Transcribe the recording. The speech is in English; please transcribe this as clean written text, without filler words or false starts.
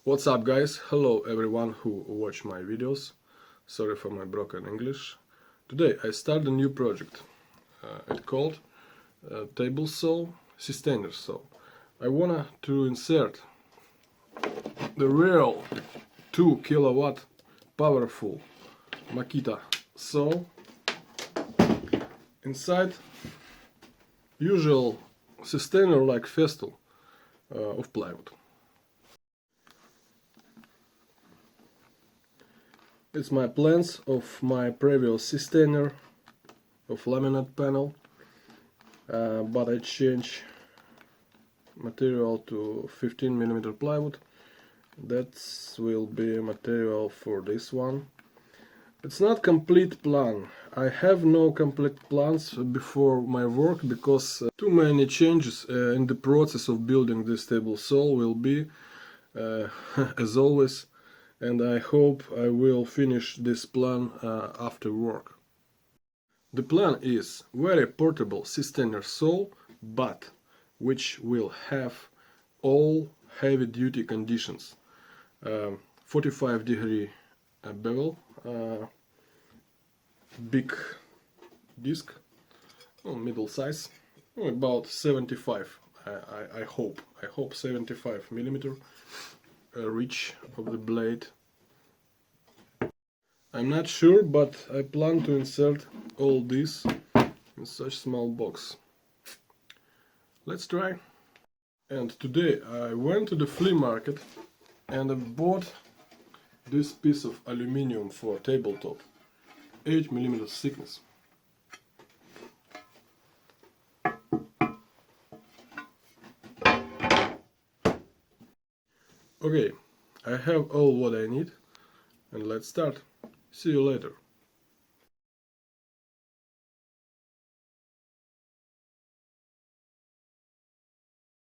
What's up, guys? Hello everyone who watch my videos. Sorry for my broken English. Today I start a new project. It's called tablesaw Systainer saw. I wanna to insert the real 2 kilowatt powerful Makita saw inside usual Systainer like festal of plywood. It's my plans of my previous Systainer of laminate panel, but I change material to 15mm plywood. That will be material for this one. It's not complete plan. I have no complete plans before my work because too many changes in the process of building this table saw will be as always, and I hope I will finish this plan after work. The plan is very portable Systainer saw, but which will have all heavy-duty conditions. 45-degree bevel, big disc, middle size, about 75. I hope 75mm reach of the blade. I'm not sure, but I plan to insert all this in such small box. Let's try. And today I went to the flea market and I bought this piece of aluminium for tabletop, 8mm thickness. Okay, I have all what I need, and let's start. See you later.